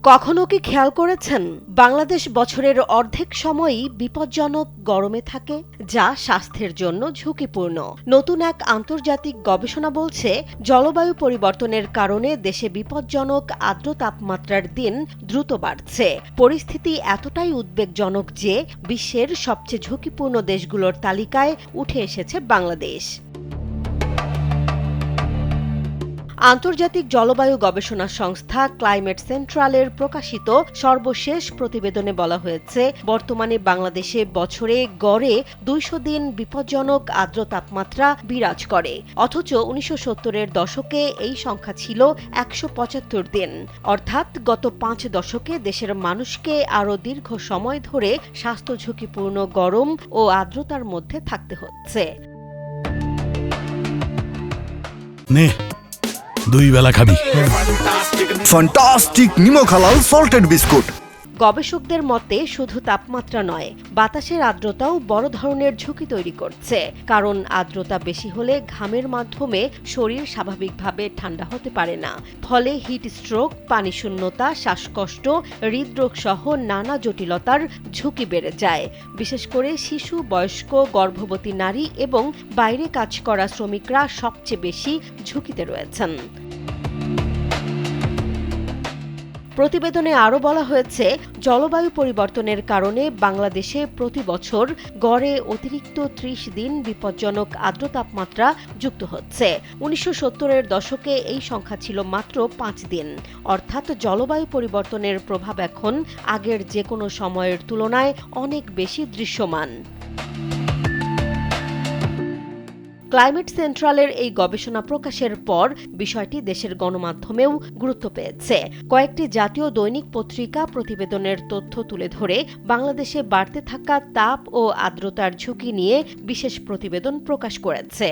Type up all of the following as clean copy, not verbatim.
কখনো কি খেয়াল করেছেন বাংলাদেশ বছরের অর্ধেক সময়ই বিপজ্জনক গরমে থাকে, যা স্বাস্থ্যের জন্য ঝুঁকিপূর্ণ। নতুন এক আন্তর্জাতিক গবেষণা বলছে, জলবায়ু পরিবর্তনের কারণে দেশে বিপজ্জনক আর্দ্র তাপমাত্রার দিন দ্রুত বাড়ছে। পরিস্থিতি এতটাই উদ্বেগজনক যে বিশ্বের সবচেয়ে ঝুঁকিপূর্ণ দেশগুলোর তালিকায় উঠে এসেছে বাংলাদেশ। আন্তর্জাতিক জলবায়ু গবেষণা সংস্থা ক্লাইমেট সেন্ট্রালের প্রকাশিত সর্বশেষ প্রতিবেদনে বলা হয়েছে, বর্তমানে বাংলাদেশে বছরে গড়ে ২০০ দিন বিপজ্জনক আর্দ্র তাপমাত্রা বিরাজ করে। অথচ ১৯৭০-এর দশকে এই সংখ্যা ছিল ১৭৫ দিন। অর্থাৎ গত ৫ দশকে দেশের মানুষকে আরও দীর্ঘ সময় ধরে স্বাস্থ্য ঝুঁকিপূর্ণ গরম ও আর্দ্রতার মধ্যে থাকতে হচ্ছে। দুই বেলা খাবি ফ্যান্টাস্টিক নিমক হালাল সল্টেড বিস্কুট। গবেষকদের মতে শুধু তাপমাত্রা নয়, বাতাসের আর্দ্রতাও বড় ধরনের ঝুঁকি তৈরি করছে। কারণ আর্দ্রতা বেশি হলে ঘামের মাধ্যমে শরীর স্বাভাবিকভাবে ঠান্ডা হতে পারে না। ফলে হিট স্ট্রোক, পানিশূন্যতা, শ্বাসকষ্ট, হৃদরোগ সহ নানা জটিলতার ঝুঁকি বেড়ে যায়। বিশেষ করে শিশু, বয়স্ক, গর্ভবতী নারী এবং বাইরে কাজ করা শ্রমিকরা সবচেয়ে বেশি ঝুঁকিতে রয়েছেন। প্রতিবেদনে আরও বলা হয়েছে, জলবায়ু পরিবর্তনের কারণে বাংলাদেশে প্রতি বছর গড়ে অতিরিক্ত ৩০ দিন বিপজ্জনক আর্দ্র তাপমাত্রা যুক্ত হচ্ছে। ১৯৭০-এর দশকে এই সংখ্যা ছিল মাত্র ৫ দিন। অর্থাৎ জলবায়ু পরিবর্তনের প্রভাব এখন আগের যে কোনো সময়ের তুলনায় অনেক বেশি দৃশ্যমান। ক্লাইমেট সেন্ট্রালের এই গবেষণা প্রকাশের পর বিষয়টি দেশের গণমাধ্যমেও গুরুত্ব পেয়েছে। কয়েকটি জাতীয় দৈনিক পত্রিকা প্রতিবেদনের তথ্য তুলে ধরে বাংলাদেশে বাড়তে থাকা তাপ ও আর্দ্রতার ঝুঁকি নিয়ে বিশেষ প্রতিবেদন প্রকাশ করেছে।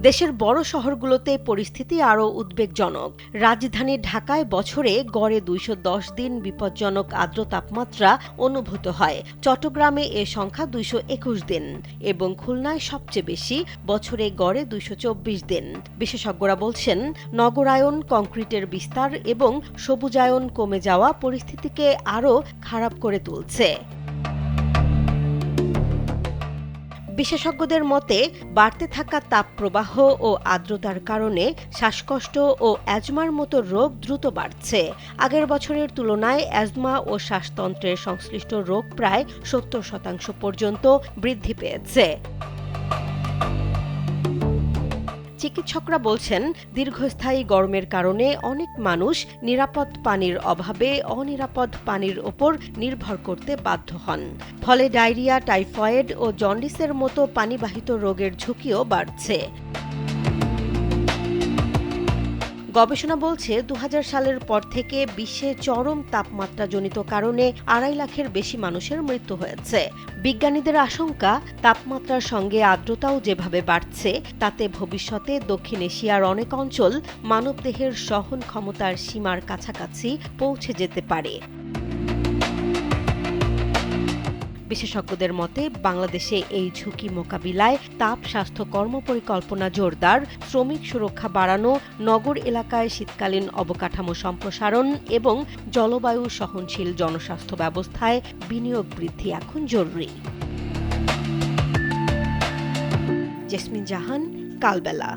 দেশের বড় শহরগুলোতে পরিস্থিতি আরও উদ্বেগজনক। রাজধানী ঢাকায় বছরে গড়ে ২১০ দিন বিপজ্জনক আর্দ্র তাপমাত্রা অনুভূত হয়। চট্টগ্রামে এ সংখ্যা ২২১ দিন এবং খুলনায় সবচেয়ে বেশি, বছরে গড়ে ২২৪ দিন। বিশেষজ্ঞরা বলছেন, নগরায়ন, কংক্রিটের বিস্তার এবং সবুজায়ন কমে যাওয়া পরিস্থিতিকে আরও খারাপ করে তুলছে। বিশেষজ্ঞদের মতে, বাড়তে থাকা তাপপ্রবাহ ও আর্দ্রতার কারণে শ্বাসকষ্ট ও অ্যাজমার মতো রোগ দ্রুত বাড়ছে। আগের বছরের তুলনায় অ্যাজমা ও শ্বাসতন্ত্রের সংশ্লিষ্ট রোগ প্রায় ৭০% পর্যন্ত বৃদ্ধি পেয়েছে। চিকিৎসকরা বলছেন, দীর্ঘস্থায়ী গরমের কারণে অনেক মানুষ নিরাপদ পানির অভাবে অনিরাপদ পানির ওপর নির্ভর করতে বাধ্য হন। ফলে ডায়রিয়া, টাইফয়েড ও জন্ডিসের মতো পানিবাহিত রোগের ঝুঁকিও বাড়ছে। গবেষণা বলছে, ২০০০ সালের পর থেকে বিশ্বে চরম তাপমাত্রাজনিত কারণে ২.৫ লাখের বেশি মানুষের মৃত্যু হয়েছে। বিজ্ঞানীদের আশঙ্কা, তাপমাত্রার সঙ্গে আর্দ্রতাও যেভাবে বাড়ছে, তাতে ভবিষ্যতে দক্ষিণ এশিয়ার অনেক অঞ্চল মানবদেহের সহন ক্ষমতার সীমার কাছাকাছি পৌঁছে যেতে পারে। বিশেষজ্ঞদের মতে, বাংলাদেশে এই ঝুঁকি মোকাবিলায় তাপ স্বাস্থ্য কর্মপরিকল্পনা জোরদার, শ্রমিক সুরক্ষা বাড়ানো, নগর এলাকায় শীতকালীন অবকাঠামো সম্প্রসারণ এবং জলবায়ু সহনশীল জনস্বাস্থ্য ব্যবস্থায় বিনিয়োগ বৃদ্ধি এখন জরুরি। জেসমিন জাহান, কালবেলা।